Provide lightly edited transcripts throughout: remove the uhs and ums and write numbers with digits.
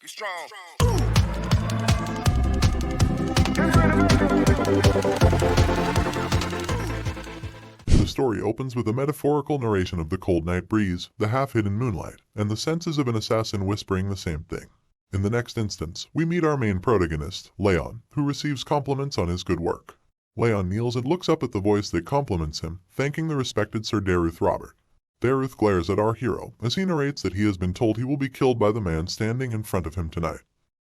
Be strong. The story opens with a metaphorical narration of the cold night breeze, the half-hidden moonlight, and the senses of an assassin whispering the same thing. In the next instance, we meet our main protagonist, Leon, who receives compliments on his good work. Leon kneels and looks up at the voice that compliments him, thanking the respected Sir Daruth Robert. Daruth glares at our hero as he narrates that he has been told he will be killed by the man standing in front of him tonight.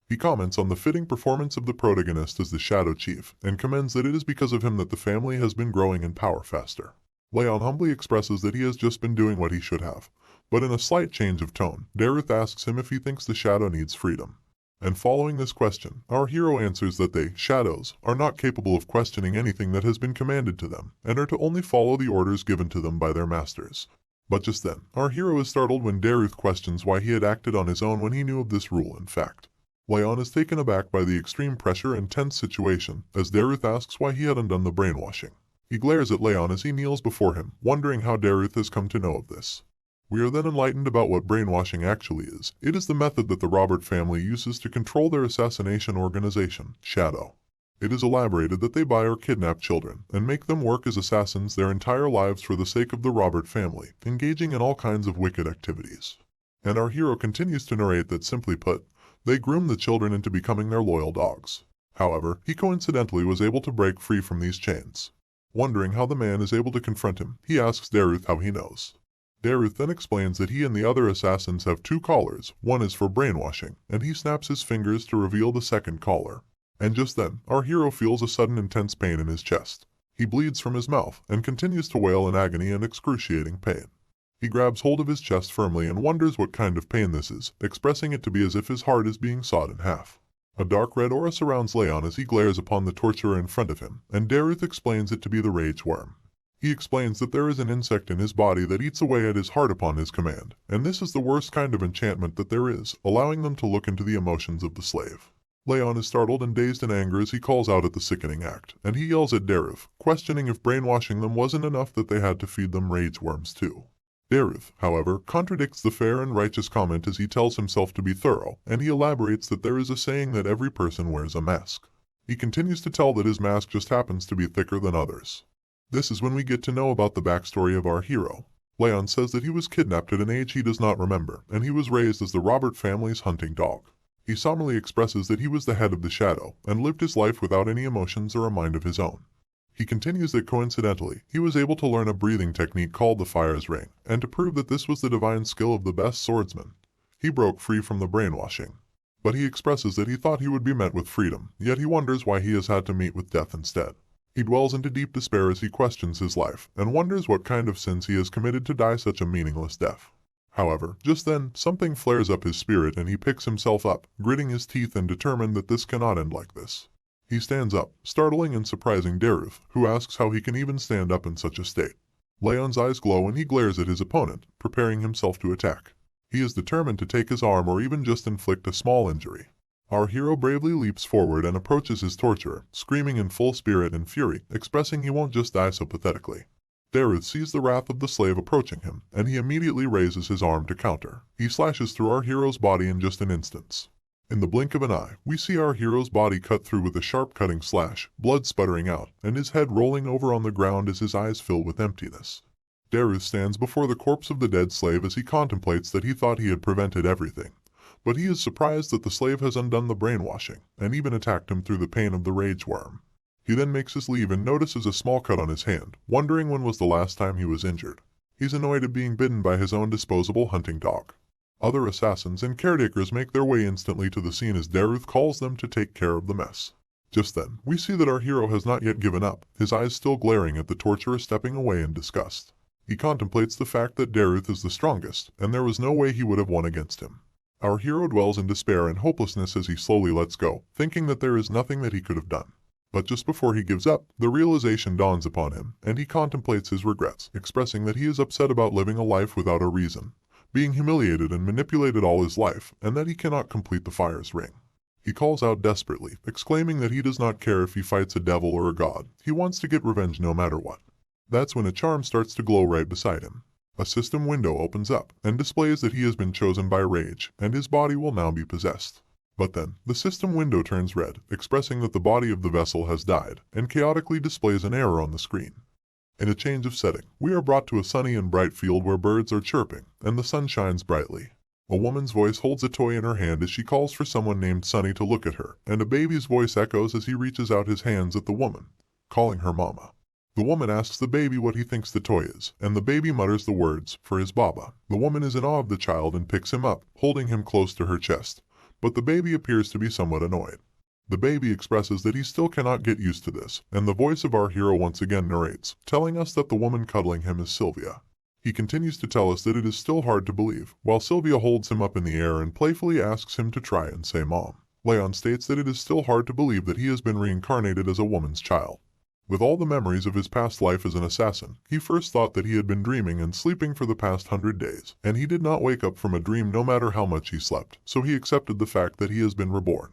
He comments on the fitting performance of the protagonist as the Shadow Chief, and commends that it is because of him that the family has been growing in power faster. Leon humbly expresses that he has just been doing what he should have, but in a slight change of tone, Daruth asks him if he thinks the Shadow needs freedom. And following this question, our hero answers that they, Shadows, are not capable of questioning anything that has been commanded to them, and are to only follow the orders given to them by their masters. But just then, our hero is startled when Daruth questions why he had acted on his own when he knew of this rule in fact. Leon is taken aback by the extreme pressure and tense situation, as Daruth asks why he had undone the brainwashing. He glares at Leon as he kneels before him, wondering how Daruth has come to know of this. We are then enlightened about what brainwashing actually is. It is the method that the Robert family uses to control their assassination organization, Shadow. It is elaborated that they buy or kidnap children, and make them work as assassins their entire lives for the sake of the Robert family, engaging in all kinds of wicked activities. And our hero continues to narrate that, simply put, they groom the children into becoming their loyal dogs. However, he coincidentally was able to break free from these chains. Wondering how the man is able to confront him, he asks Daruth how he knows. Daruth then explains that he and the other assassins have two collars, one is for brainwashing, and he snaps his fingers to reveal the second collar. And just then, our hero feels a sudden intense pain in his chest. He bleeds from his mouth, and continues to wail in agony and excruciating pain. He grabs hold of his chest firmly and wonders what kind of pain this is, expressing it to be as if his heart is being sawed in half. A dark red aura surrounds Leon as he glares upon the torturer in front of him, and Daruth explains it to be the rage worm. He explains that there is an insect in his body that eats away at his heart upon his command, and this is the worst kind of enchantment that there is, allowing them to look into the emotions of the slave. Leon is startled and dazed in anger as he calls out at the sickening act, and he yells at Daruth, questioning if brainwashing them wasn't enough that they had to feed them rage worms too. Daruth, however, contradicts the fair and righteous comment as he tells himself to be thorough, and he elaborates that there is a saying that every person wears a mask. He continues to tell that his mask just happens to be thicker than others. This is when we get to know about the backstory of our hero. Leon says that he was kidnapped at an age he does not remember, and he was raised as the Robert family's hunting dog. He solemnly expresses that he was the head of the Shadow, and lived his life without any emotions or a mind of his own. He continues that coincidentally, he was able to learn a breathing technique called the Fire's Ring, and to prove that this was the divine skill of the best swordsman, he broke free from the brainwashing. But he expresses that he thought he would be met with freedom, yet he wonders why he has had to meet with death instead. He dwells into deep despair as he questions his life, and wonders what kind of sins he has committed to die such a meaningless death. However, just then, something flares up his spirit and he picks himself up, gritting his teeth and determined that this cannot end like this. He stands up, startling and surprising Daruth, who asks how he can even stand up in such a state. Leon's eyes glow and he glares at his opponent, preparing himself to attack. He is determined to take his arm or even just inflict a small injury. Our hero bravely leaps forward and approaches his torturer, screaming in full spirit and fury, expressing he won't just die so pathetically. Daruth sees the wrath of the slave approaching him, and he immediately raises his arm to counter. He slashes through our hero's body in just an instant. In the blink of an eye, we see our hero's body cut through with a sharp cutting slash, blood sputtering out, and his head rolling over on the ground as his eyes fill with emptiness. Daruth stands before the corpse of the dead slave as he contemplates that he thought he had prevented everything. But he is surprised that the slave has undone the brainwashing, and even attacked him through the pain of the rage worm. He then makes his leave and notices a small cut on his hand, wondering when was the last time he was injured. He's annoyed at being bitten by his own disposable hunting dog. Other assassins and caretakers make their way instantly to the scene as Daruth calls them to take care of the mess. Just then, we see that our hero has not yet given up, his eyes still glaring at the torturer stepping away in disgust. He contemplates the fact that Daruth is the strongest, and there was no way he would have won against him. Our hero dwells in despair and hopelessness as he slowly lets go, thinking that there is nothing that he could have done. But just before he gives up, the realization dawns upon him, and he contemplates his regrets, expressing that he is upset about living a life without a reason, being humiliated and manipulated all his life, and that he cannot complete the Fire's Ring. He calls out desperately, exclaiming that he does not care if he fights a devil or a god, he wants to get revenge no matter what. That's when a charm starts to glow right beside him. A system window opens up, and displays that he has been chosen by rage, and his body will now be possessed. But then, the system window turns red, expressing that the body of the vessel has died, and chaotically displays an error on the screen. In a change of setting, we are brought to a sunny and bright field where birds are chirping, and the sun shines brightly. A woman's voice holds a toy in her hand as she calls for someone named Sunny to look at her, and a baby's voice echoes as he reaches out his hands at the woman, calling her mama. The woman asks the baby what he thinks the toy is, and the baby mutters the words, for his baba. The woman is in awe of the child and picks him up, holding him close to her chest. But the baby appears to be somewhat annoyed. The baby expresses that he still cannot get used to this, and the voice of our hero once again narrates, telling us that the woman cuddling him is Sylvia. He continues to tell us that it is still hard to believe, while Sylvia holds him up in the air and playfully asks him to try and say mom. Leon states that it is still hard to believe that he has been reincarnated as a woman's child. With all the memories of his past life as an assassin, he first thought that he had been dreaming and sleeping for the past 100 days, and he did not wake up from a dream no matter how much he slept, so he accepted the fact that he has been reborn.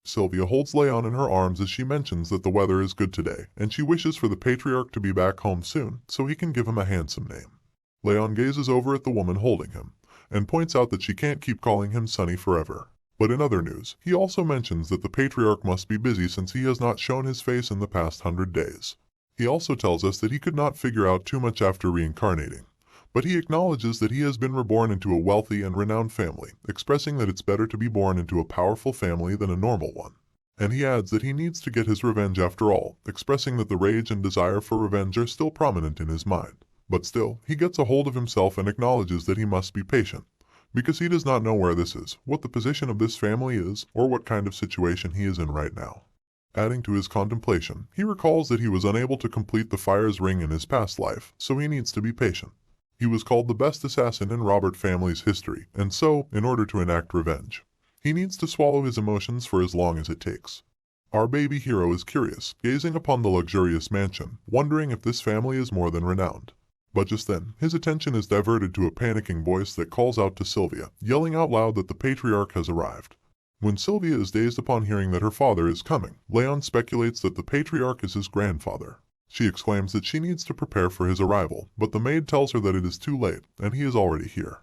Sylvia holds Leon in her arms as she mentions that the weather is good today, and she wishes for the patriarch to be back home soon, so he can give him a handsome name. Leon gazes over at the woman holding him, and points out that she can't keep calling him Sonny forever. But in other news, he also mentions that the patriarch must be busy since he has not shown his face in the past 100 days. He also tells us that he could not figure out too much after reincarnating, but he acknowledges that he has been reborn into a wealthy and renowned family, expressing that it's better to be born into a powerful family than a normal one. And he adds that he needs to get his revenge after all, expressing that the rage and desire for revenge are still prominent in his mind. But still, he gets a hold of himself and acknowledges that he must be patient, because he does not know where this is, what the position of this family is, or what kind of situation he is in right now. Adding to his contemplation, he recalls that he was unable to complete the fire's ring in his past life, so he needs to be patient. He was called the best assassin in Robert family's history, and so, in order to enact revenge, he needs to swallow his emotions for as long as it takes. Our baby hero is curious, gazing upon the luxurious mansion, wondering if this family is more than renowned. But just then, his attention is diverted to a panicking voice that calls out to Sylvia, yelling out loud that the patriarch has arrived. When Sylvia is dazed upon hearing that her father is coming, Leon speculates that the patriarch is his grandfather. She exclaims that she needs to prepare for his arrival, but the maid tells her that it is too late, and he is already here.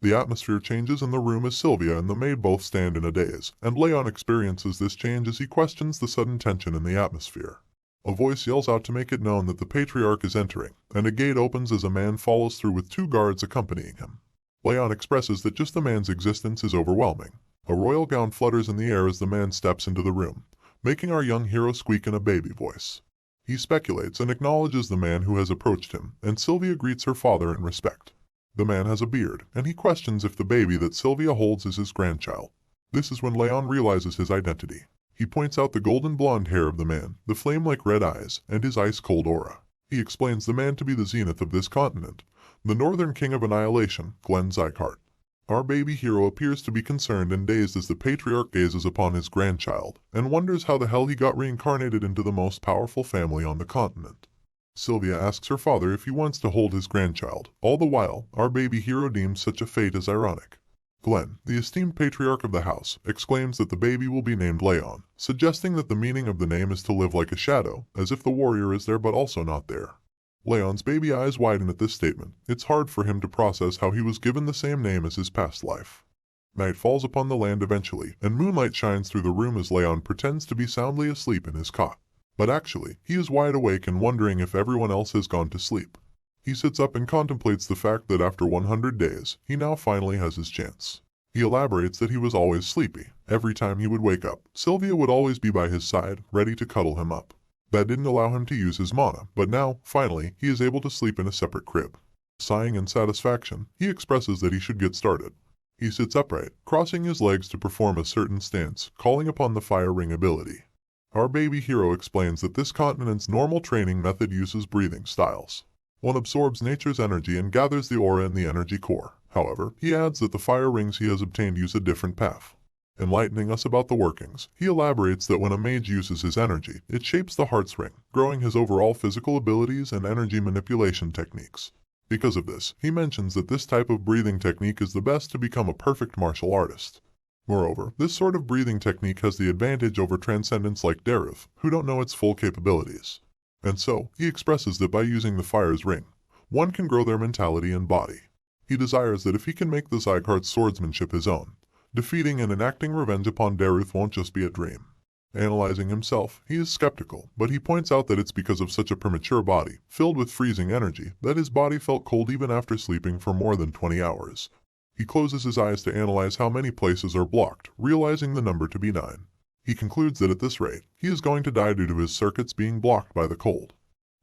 The atmosphere changes in the room as Sylvia and the maid both stand in a daze, and Leon experiences this change as he questions the sudden tension in the atmosphere. A voice yells out to make it known that the patriarch is entering, and a gate opens as a man follows through with 2 guards accompanying him. Leon expresses that just the man's existence is overwhelming. A royal gown flutters in the air as the man steps into the room, making our young hero squeak in a baby voice. He speculates and acknowledges the man who has approached him, and Sylvia greets her father in respect. The man has a beard, and he questions if the baby that Sylvia holds is his grandchild. This is when Leon realizes his identity. He points out the golden blonde hair of the man, the flame-like red eyes, and his ice-cold aura. He explains the man to be the zenith of this continent, the northern king of annihilation, Glenn Zychart. Our baby hero appears to be concerned and dazed as the patriarch gazes upon his grandchild, and wonders how the hell he got reincarnated into the most powerful family on the continent. Sylvia asks her father if he wants to hold his grandchild. All the while, our baby hero deems such a fate as ironic. Glenn, the esteemed patriarch of the house, exclaims that the baby will be named Leon, suggesting that the meaning of the name is to live like a shadow, as if the warrior is there but also not there. Leon's baby eyes widen at this statement. It's hard for him to process how he was given the same name as his past life. Night falls upon the land eventually, and moonlight shines through the room as Leon pretends to be soundly asleep in his cot. But actually, he is wide awake and wondering if everyone else has gone to sleep. He sits up and contemplates the fact that after 100 days, he now finally has his chance. He elaborates that he was always sleepy. Every time he would wake up, Sylvia would always be by his side, ready to cuddle him up. That didn't allow him to use his mana, but now, finally, he is able to sleep in a separate crib. Sighing in satisfaction, he expresses that he should get started. He sits upright, crossing his legs to perform a certain stance, calling upon the fire ring ability. Our baby hero explains that this continent's normal training method uses breathing styles. One absorbs nature's energy and gathers the aura in the energy core. However, he adds that the fire rings he has obtained use a different path. Enlightening us about the workings, he elaborates that when a mage uses his energy, it shapes the heart's ring, growing his overall physical abilities and energy manipulation techniques. Because of this, he mentions that this type of breathing technique is the best to become a perfect martial artist. Moreover, this sort of breathing technique has the advantage over transcendents like Deriv, who don't know its full capabilities. And so, he expresses that by using the fire's ring, one can grow their mentality and body. He desires that if he can make the Zychart's swordsmanship his own, Defeating and enacting revenge upon Daruth won't just be a dream. Analyzing himself, he is skeptical, but he points out that it's because of such a premature body, filled with freezing energy, that his body felt cold even after sleeping for more than 20 hours. He closes his eyes to analyze how many places are blocked, realizing the number to be 9. He concludes that at this rate, he is going to die due to his circuits being blocked by the cold.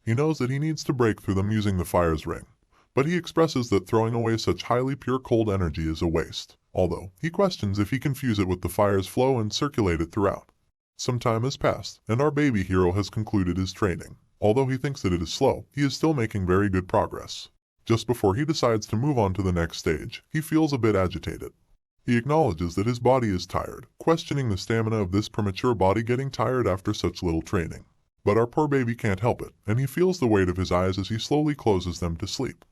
He knows that he needs to break through them using the fire's ring, but he expresses that throwing away such highly pure cold energy is a waste, although he questions if he can fuse it with the fire's flow and circulate it throughout. Some time has passed, and our baby hero has concluded his training. Although he thinks that it is slow, he is still making very good progress. Just before he decides to move on to the next stage, he feels a bit agitated. He acknowledges that his body is tired, questioning the stamina of this premature body getting tired after such little training. But our poor baby can't help it, and he feels the weight of his eyes as he slowly closes them to sleep.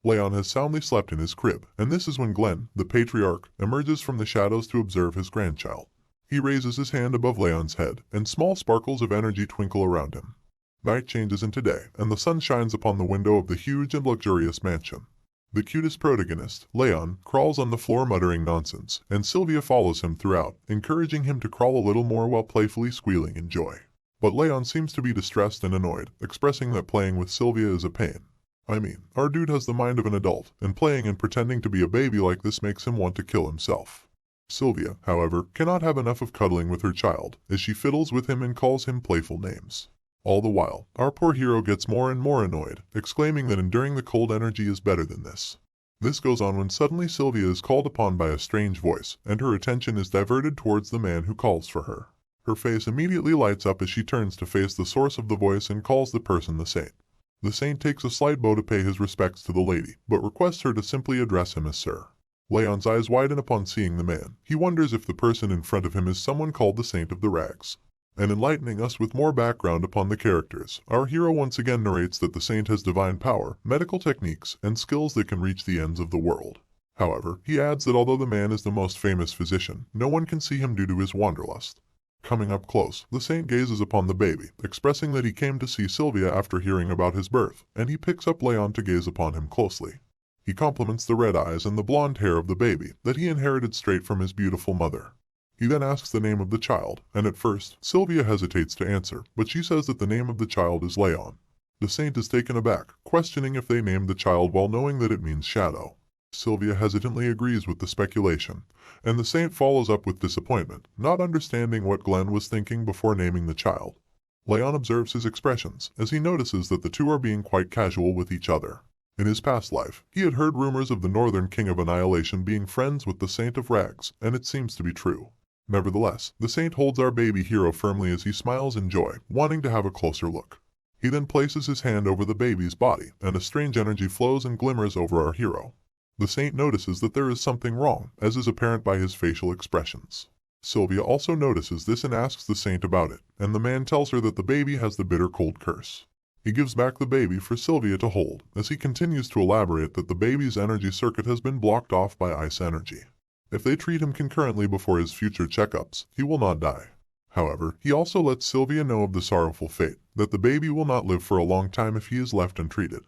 Leon has soundly slept in his crib, and this is when Glenn, the patriarch, emerges from the shadows to observe his grandchild. He raises his hand above Leon's head, and small sparkles of energy twinkle around him. Night changes into day, and the sun shines upon the window of the huge and luxurious mansion. The cutest protagonist, Leon, crawls on the floor muttering nonsense, and Sylvia follows him throughout, encouraging him to crawl a little more while playfully squealing in joy. But Leon seems to be distressed and annoyed, expressing that playing with Sylvia is a pain. I mean, our dude has the mind of an adult, and playing and pretending to be a baby like this makes him want to kill himself. Sylvia, however, cannot have enough of cuddling with her child, as she fiddles with him and calls him playful names. All the while, our poor hero gets more and more annoyed, exclaiming that enduring the cold energy is better than this. This goes on when suddenly Sylvia is called upon by a strange voice, and her attention is diverted towards the man who calls for her. Her face immediately lights up as she turns to face the source of the voice and calls the person the saint. The saint takes a slight bow to pay his respects to the lady, but requests her to simply address him as sir. Leon's eyes widen upon seeing the man. He wonders if the person in front of him is someone called the Saint of the Rags. And enlightening us with more background upon the characters, our hero once again narrates that the saint has divine power, medical techniques, and skills that can reach the ends of the world. However, he adds that although the man is the most famous physician, no one can see him due to his wanderlust. Coming up close, the saint gazes upon the baby, expressing that he came to see Sylvia after hearing about his birth, and he picks up Leon to gaze upon him closely. He compliments the red eyes and the blonde hair of the baby that he inherited straight from his beautiful mother. He then asks the name of the child, and at first, Sylvia hesitates to answer, but she says that the name of the child is Leon. The saint is taken aback, questioning if they named the child while knowing that it means shadow. Sylvia hesitantly agrees with the speculation, and the saint follows up with disappointment, not understanding what Glenn was thinking before naming the child. Leon observes his expressions, as he notices that the two are being quite casual with each other. In his past life, he had heard rumors of the Northern King of Annihilation being friends with the Saint of Rags, and it seems to be true. Nevertheless, the saint holds our baby hero firmly as he smiles in joy, wanting to have a closer look. He then places his hand over the baby's body, and a strange energy flows and glimmers over our hero. The saint notices that there is something wrong, as is apparent by his facial expressions. Sylvia also notices this and asks the saint about it, and the man tells her that the baby has the bitter cold curse. He gives back the baby for Sylvia to hold, as he continues to elaborate that the baby's energy circuit has been blocked off by ice energy. If they treat him concurrently before his future checkups, he will not die. However, he also lets Sylvia know of the sorrowful fate, that the baby will not live for a long time if he is left untreated.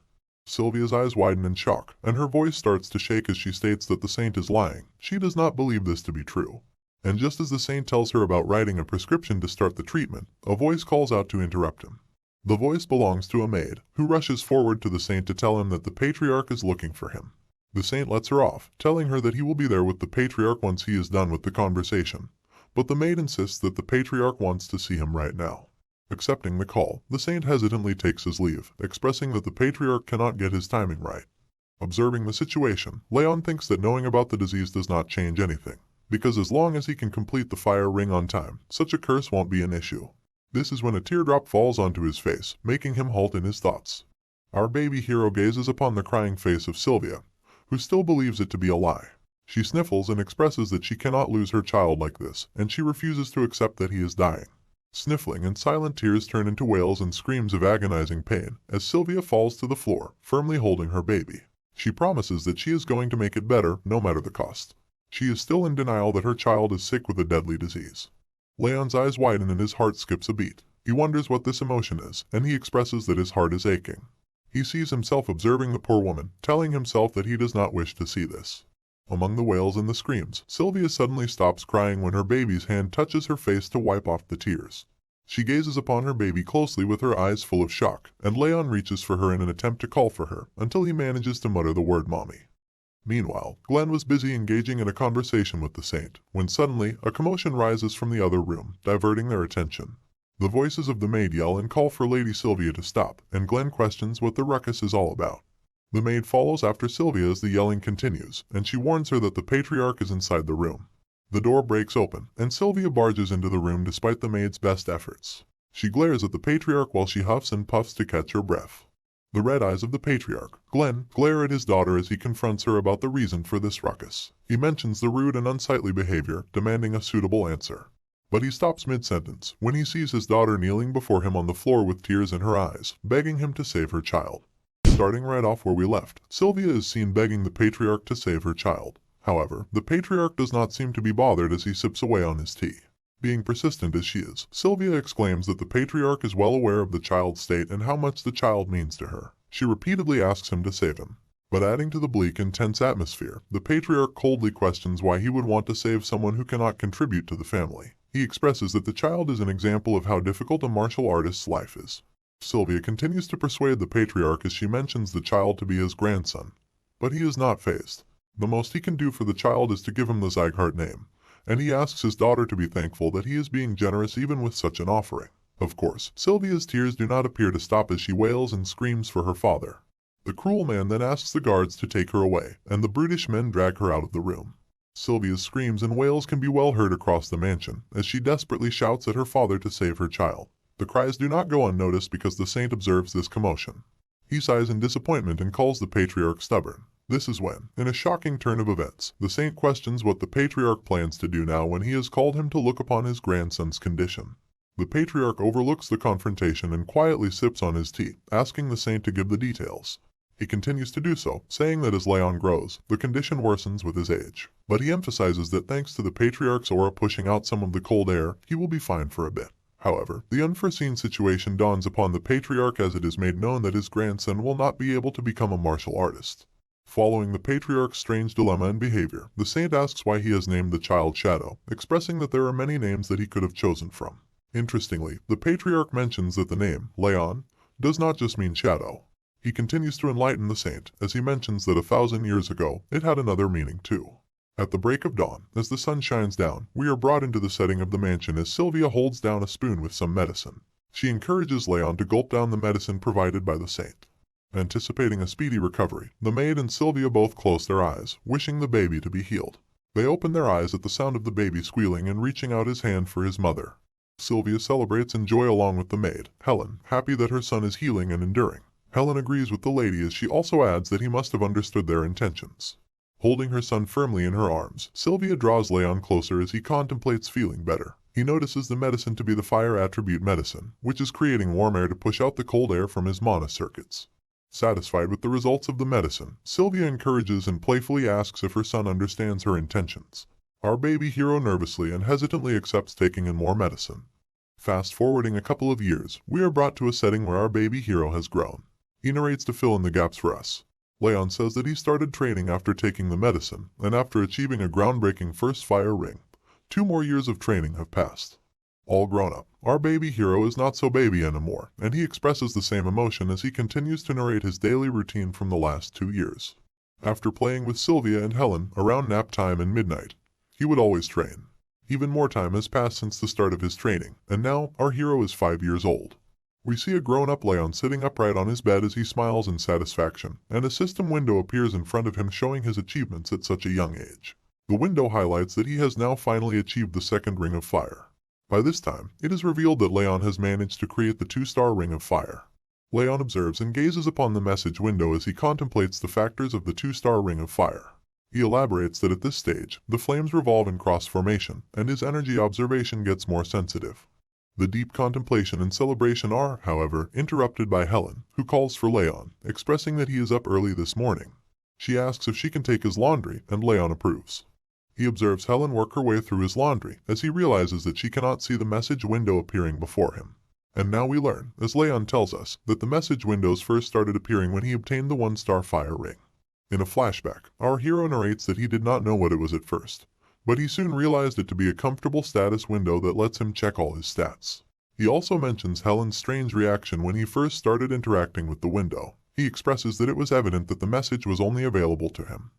Sylvia's eyes widen in shock, and her voice starts to shake as she states that the saint is lying. She does not believe this to be true. And just as the saint tells her about writing a prescription to start the treatment, a voice calls out to interrupt him. The voice belongs to a maid, who rushes forward to the saint to tell him that the patriarch is looking for him. The saint lets her off, telling her that he will be there with the patriarch once he is done with the conversation. But the maid insists that the patriarch wants to see him right now. Accepting the call, the saint hesitantly takes his leave, expressing that the patriarch cannot get his timing right. Observing the situation, Leon thinks that knowing about the disease does not change anything, because as long as he can complete the fire ring on time, such a curse won't be an issue. This is when a teardrop falls onto his face, making him halt in his thoughts. Our baby hero gazes upon the crying face of Sylvia, who still believes it to be a lie. She sniffles and expresses that she cannot lose her child like this, and she refuses to accept that he is dying. Sniffling and silent tears turn into wails and screams of agonizing pain as Sylvia falls to the floor, firmly holding her baby. She promises that she is going to make it better, no matter the cost. She is still in denial that her child is sick with a deadly disease. Leon's eyes widen and his heart skips a beat. He wonders what this emotion is, and he expresses that his heart is aching. He sees himself observing the poor woman, telling himself that he does not wish to see this. Among the wails and the screams, Sylvia suddenly stops crying when her baby's hand touches her face to wipe off the tears. She gazes upon her baby closely with her eyes full of shock, and Leon reaches for her in an attempt to call for her, until he manages to mutter the word mommy. Meanwhile, Glenn was busy engaging in a conversation with the saint, when suddenly, a commotion rises from the other room, diverting their attention. The voices of the maid yell and call for Lady Sylvia to stop, and Glenn questions what the ruckus is all about. The maid follows after Sylvia as the yelling continues, and she warns her that the patriarch is inside the room. The door breaks open, and Sylvia barges into the room despite the maid's best efforts. She glares at the patriarch while she huffs and puffs to catch her breath. The red eyes of the patriarch, Glenn, glare at his daughter as he confronts her about the reason for this ruckus. He mentions the rude and unsightly behavior, demanding a suitable answer. But he stops mid-sentence when he sees his daughter kneeling before him on the floor with tears in her eyes, begging him to save her child. Starting right off where we left, Sylvia is seen begging the patriarch to save her child. However, the patriarch does not seem to be bothered as he sips away on his tea. Being persistent as she is, Sylvia exclaims that the patriarch is well aware of the child's state and how much the child means to her. She repeatedly asks him to save him. But adding to the bleak and tense atmosphere, the patriarch coldly questions why he would want to save someone who cannot contribute to the family. He expresses that the child is an example of how difficult a martial artist's life is. Sylvia continues to persuade the patriarch as she mentions the child to be his grandson. But he is not fazed. The most he can do for the child is to give him the Zygarde name, and he asks his daughter to be thankful that he is being generous even with such an offering. Of course, Sylvia's tears do not appear to stop as she wails and screams for her father. The cruel man then asks the guards to take her away, and the brutish men drag her out of the room. Sylvia's screams and wails can be well heard across the mansion, as she desperately shouts at her father to save her child. The cries do not go unnoticed because the saint observes this commotion. He sighs in disappointment and calls the patriarch stubborn. This is when, in a shocking turn of events, the saint questions what the patriarch plans to do now when he has called him to look upon his grandson's condition. The patriarch overlooks the confrontation and quietly sips on his tea, asking the saint to give the details. He continues to do so, saying that as Leon grows, the condition worsens with his age. But he emphasizes that thanks to the patriarch's aura pushing out some of the cold air, he will be fine for a bit. However, the unforeseen situation dawns upon the patriarch as it is made known that his grandson will not be able to become a martial artist. Following the patriarch's strange dilemma and behavior, the saint asks why he has named the child Shadow, expressing that there are many names that he could have chosen from. Interestingly, the patriarch mentions that the name, Leon, does not just mean shadow. He continues to enlighten the saint, as he mentions that 1,000 years ago, it had another meaning too. At the break of dawn, as the sun shines down, we are brought into the setting of the mansion as Sylvia holds down a spoon with some medicine. She encourages Leon to gulp down the medicine provided by the saint. Anticipating a speedy recovery, the maid and Sylvia both close their eyes, wishing the baby to be healed. They open their eyes at the sound of the baby squealing and reaching out his hand for his mother. Sylvia celebrates in joy along with the maid, Helen, happy that her son is healing and enduring. Helen agrees with the lady as she also adds that he must have understood their intentions. Holding her son firmly in her arms, Sylvia draws Leon closer as he contemplates feeling better. He notices the medicine to be the fire attribute medicine, which is creating warm air to push out the cold air from his mana circuits. Satisfied with the results of the medicine, Sylvia encourages and playfully asks if her son understands her intentions. Our baby hero nervously and hesitantly accepts taking in more medicine. Fast forwarding a couple of years, we are brought to a setting where our baby hero has grown. He narrates to fill in the gaps for us. Leon says that he started training after taking the medicine, and after achieving a groundbreaking first fire ring. 2 more years of training have passed. All grown up, our baby hero is not so baby anymore, and he expresses the same emotion as he continues to narrate his daily routine from the last 2 years. After playing with Sylvia and Helen around nap time and midnight, he would always train. Even more time has passed since the start of his training, and now our hero is 5 years old. We see a grown-up Leon sitting upright on his bed as he smiles in satisfaction, and a system window appears in front of him showing his achievements at such a young age. The window highlights that he has now finally achieved the 2nd Ring of Fire. By this time, it is revealed that Leon has managed to create the 2-star Ring of Fire. Leon observes and gazes upon the message window as he contemplates the factors of the 2-star Ring of Fire. He elaborates that at this stage, the flames revolve in cross formation, and his energy observation gets more sensitive. The deep contemplation and celebration are, however, interrupted by Helen, who calls for Leon, expressing that he is up early this morning. She asks if she can take his laundry, and Leon approves. He observes Helen work her way through his laundry, as he realizes that she cannot see the message window appearing before him. And now we learn, as Leon tells us, that the message windows first started appearing when he obtained the 1-star fire ring. In a flashback, our hero narrates that he did not know what it was at first, but he soon realized it to be a comfortable status window that lets him check all his stats. He also mentions Helen's strange reaction when he first started interacting with the window. He expresses that it was evident that the message was only available to him.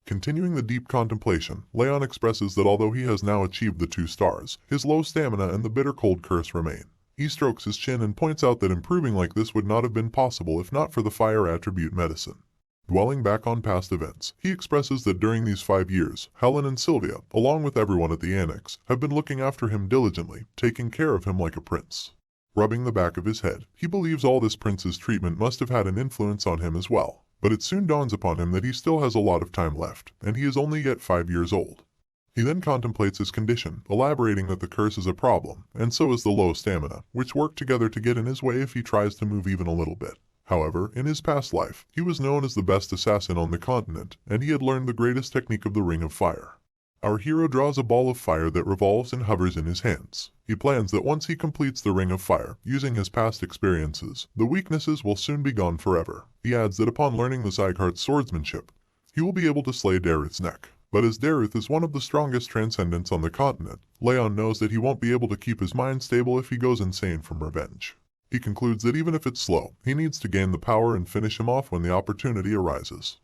Continuing the deep contemplation, Leon expresses that although he has now achieved the 2 stars, his low stamina and the bitter cold curse remain. He strokes his chin and points out that improving like this would not have been possible if not for the fire attribute medicine. Dwelling back on past events, he expresses that during these 5 years, Helen and Sylvia, along with everyone at the annex, have been looking after him diligently, taking care of him like a prince. Rubbing the back of his head, he believes all this prince's treatment must have had an influence on him as well. But it soon dawns upon him that he still has a lot of time left, and he is only yet 5 years old. He then contemplates his condition, elaborating that the curse is a problem, and so is the low stamina, which work together to get in his way if he tries to move even a little bit. However, in his past life, he was known as the best assassin on the continent, and he had learned the greatest technique of the Ring of Fire. Our hero draws a ball of fire that revolves and hovers in his hands. He plans that once he completes the Ring of Fire, using his past experiences, the weaknesses will soon be gone forever. He adds that upon learning the Zygarde's swordsmanship, he will be able to slay Dareth's neck. But as Dareth is one of the strongest transcendents on the continent, Leon knows that he won't be able to keep his mind stable if he goes insane from revenge. He concludes that even if it's slow, he needs to gain the power and finish him off when the opportunity arises.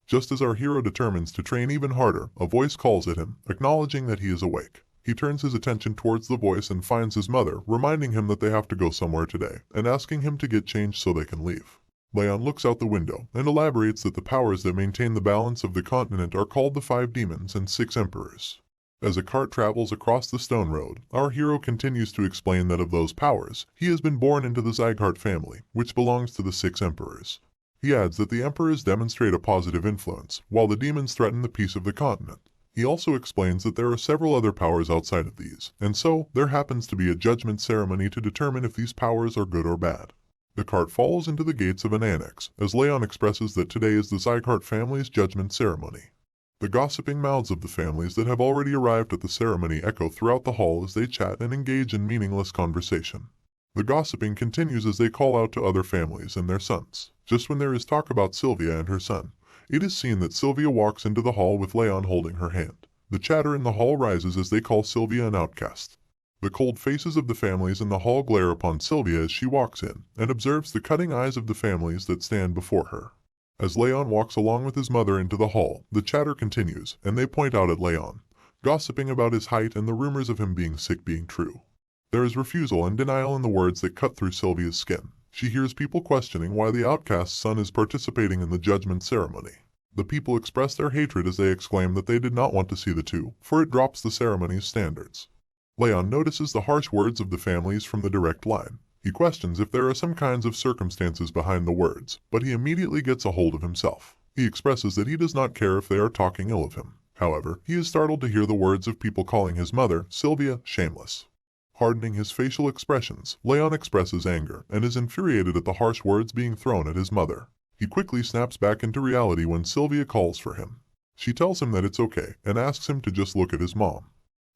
Just as our hero determines to train even harder, a voice calls at him, acknowledging that he is awake. He turns his attention towards the voice and finds his mother, reminding him that they have to go somewhere today, and asking him to get changed so they can leave. Leon looks out the window and elaborates that the powers that maintain the balance of the continent are called the 5 demons and 6 emperors. As a cart travels across the stone road, our hero continues to explain that of those powers, he has been born into the Zygarde family, which belongs to the 6 emperors. He adds that the emperors demonstrate a positive influence, while the demons threaten the peace of the continent. He also explains that there are several other powers outside of these, and so there happens to be a judgment ceremony to determine if these powers are good or bad. The cart falls into the gates of an annex, as Leon expresses that today is the Zygarde family's judgment ceremony. The gossiping mouths of the families that have already arrived at the ceremony echo throughout the hall as they chat and engage in meaningless conversation. The gossiping continues as they call out to other families and their sons. Just when there is talk about Sylvia and her son, it is seen that Sylvia walks into the hall with Leon holding her hand. The chatter in the hall rises as they call Sylvia an outcast. The cold faces of the families in the hall glare upon Sylvia as she walks in and observes the cutting eyes of the families that stand before her. As Leon walks along with his mother into the hall, the chatter continues, and they point out at Leon, gossiping about his height and the rumors of him being sick being true. There is refusal and denial in the words that cut through Sylvia's skin. She hears people questioning why the outcast's son is participating in the judgment ceremony. The people express their hatred as they exclaim that they did not want to see the two, for it drops the ceremony's standards. Leon notices the harsh words of the families from the direct line. He questions if there are some kinds of circumstances behind the words, but he immediately gets a hold of himself. He expresses that he does not care if they are talking ill of him. However, he is startled to hear the words of people calling his mother, Sylvia, shameless. Hardening his facial expressions, Leon expresses anger and is infuriated at the harsh words being thrown at his mother. He quickly snaps back into reality when Sylvia calls for him. She tells him that it's okay and asks him to just look at his mom.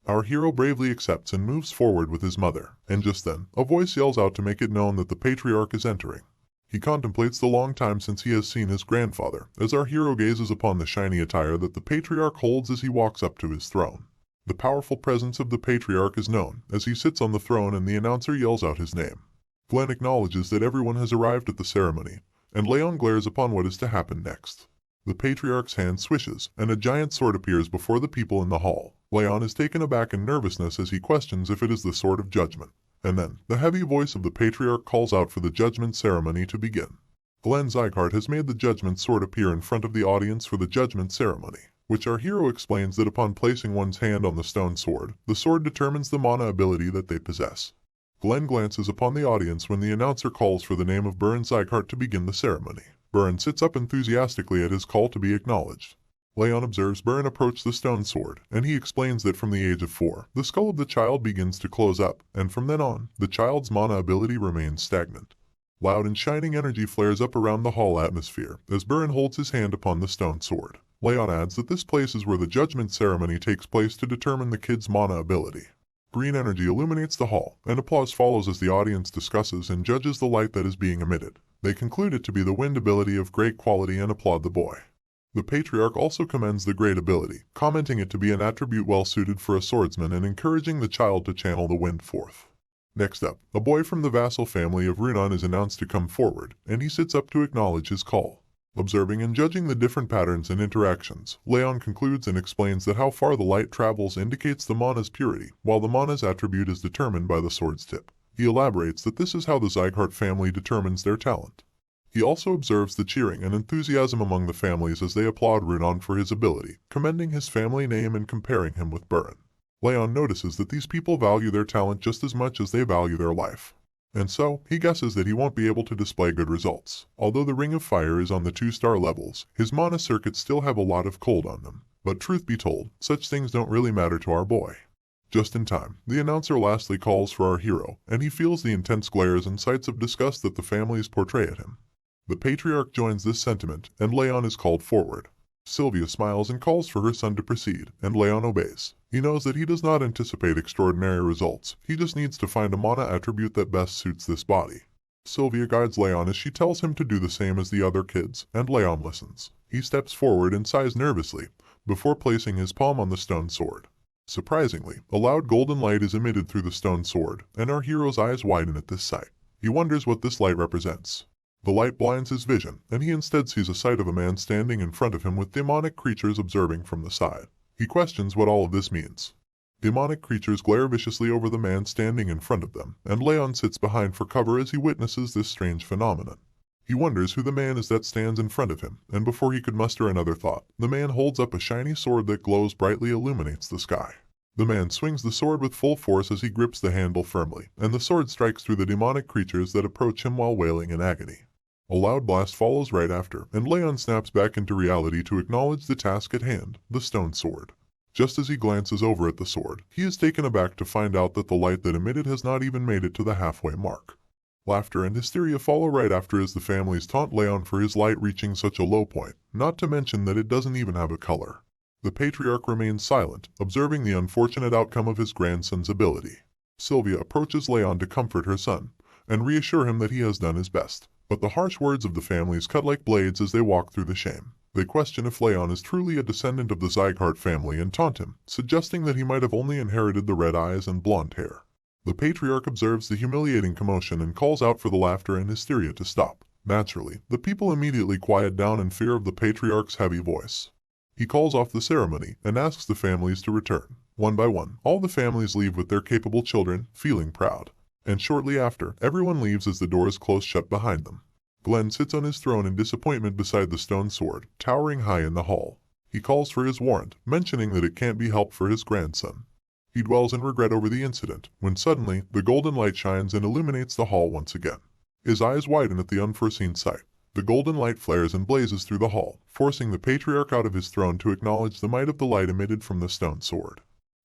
Our hero bravely accepts and moves forward with his mother, and just then, a voice yells out to make it known that the patriarch is entering. He contemplates the long time since he has seen his grandfather, as our hero gazes upon the shiny attire that the patriarch holds as he walks up to his throne. The powerful presence of the patriarch is known, as he sits on the throne and the announcer yells out his name. Glenn acknowledges that everyone has arrived at the ceremony, and Leon glares upon what is to happen next. The patriarch's hand swishes, and a giant sword appears before the people in the hall. Leon is taken aback in nervousness as he questions if it is the sword of judgment. And then, the heavy voice of the patriarch calls out for the judgment ceremony to begin. Glenn Zygarde has made the judgment sword appear in front of the audience for the judgment ceremony, which our hero explains that upon placing one's hand on the stone sword, the sword determines the mana ability that they possess. Glenn glances upon the audience when the announcer calls for the name of Baron Zygarde to begin the ceremony. Baron sits up enthusiastically at his call to be acknowledged. Leon observes Baron approach the stone sword, and he explains that from the age of 4, the skull of the child begins to close up, and from then on, the child's mana ability remains stagnant. Loud and shining energy flares up around the hall atmosphere as Baron holds his hand upon the stone sword. Leon adds that this place is where the judgment ceremony takes place to determine the kid's mana ability. Green energy illuminates the hall, and applause follows as the audience discusses and judges the light that is being emitted. They conclude it to be the wind ability of great quality and applaud the boy. The patriarch also commends the great ability, commenting it to be an attribute well suited for a swordsman and encouraging the child to channel the wind forth. Next up, a boy from the vassal family of Runan is announced to come forward, and he sits up to acknowledge his call. Observing and judging the different patterns and interactions, Leon concludes and explains that how far the light travels indicates the mana's purity, while the mana's attribute is determined by the sword's tip. He elaborates that this is how the Zygarde family determines their talent. He also observes the cheering and enthusiasm among the families as they applaud Runan for his ability, commending his family name and comparing him with Burin. Leon notices that these people value their talent just as much as they value their life. And so, he guesses that he won't be able to display good results. Although the Ring of Fire is on the 2-star levels, his mana circuits still have a lot of cold on them. But truth be told, such things don't really matter to our boy. Just in time, the announcer lastly calls for our hero, and he feels the intense glares and sights of disgust that the families portray at him. The patriarch joins this sentiment, and Leon is called forward. Sylvia smiles and calls for her son to proceed, and Leon obeys. He knows that he does not anticipate extraordinary results, he just needs to find a mana attribute that best suits this body. Sylvia guides Leon as she tells him to do the same as the other kids, and Leon listens. He steps forward and sighs nervously, before placing his palm on the stone sword. Surprisingly, a loud golden light is emitted through the stone sword, and our hero's eyes widen at this sight. He wonders what this light represents. The light blinds his vision, and he instead sees a sight of a man standing in front of him with demonic creatures observing from the side. He questions what all of this means. Demonic creatures glare viciously over the man standing in front of them, and Leon sits behind for cover as he witnesses this strange phenomenon. He wonders who the man is that stands in front of him, and before he could muster another thought, the man holds up a shiny sword that glows brightly illuminates the sky. The man swings the sword with full force as he grips the handle firmly, and the sword strikes through the demonic creatures that approach him while wailing in agony. A loud blast follows right after, and Leon snaps back into reality to acknowledge the task at hand, the stone sword. Just as he glances over at the sword, he is taken aback to find out that the light that emitted has not even made it to the halfway mark. Laughter and hysteria follow right after as the families taunt Leon for his light reaching such a low point, not to mention that it doesn't even have a color. The patriarch remains silent, observing the unfortunate outcome of his grandson's ability. Sylvia approaches Leon to comfort her son, and reassure him that he has done his best. But the harsh words of the families cut like blades as they walk through the shame. They question if Leon is truly a descendant of the Zygarde family and taunt him, suggesting that he might have only inherited the red eyes and blonde hair. The patriarch observes the humiliating commotion and calls out for the laughter and hysteria to stop. Naturally, the people immediately quiet down in fear of the patriarch's heavy voice. He calls off the ceremony and asks the families to return. One by one, all the families leave with their capable children, feeling proud. And shortly after, everyone leaves as the doors close shut behind them. Glenn sits on his throne in disappointment beside the stone sword, towering high in the hall. He calls for his warrant, mentioning that it can't be helped for his grandson. He dwells in regret over the incident, when suddenly, the golden light shines and illuminates the hall once again. His eyes widen at the unforeseen sight. The golden light flares and blazes through the hall, forcing the patriarch out of his throne to acknowledge the might of the light emitted from the stone sword.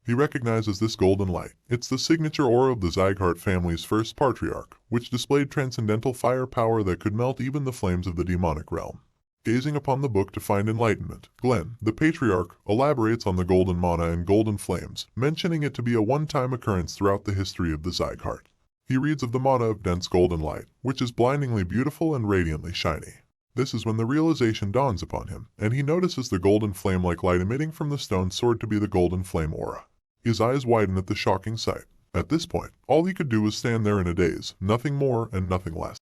He recognizes this golden light. It's the signature aura of the Zygarde family's first patriarch, which displayed transcendental fire power that could melt even the flames of the demonic realm. Gazing upon the book to find enlightenment, Glenn, the patriarch, elaborates on the golden mana and golden flames, mentioning it to be a one-time occurrence throughout the history of the Zygarde. He reads of the mana of dense golden light, which is blindingly beautiful and radiantly shiny. This is when the realization dawns upon him, and he notices the golden flame-like light emitting from the stone sword to be the golden flame aura. His eyes widen at the shocking sight. At this point, all he could do was stand there in a daze, nothing more and nothing less.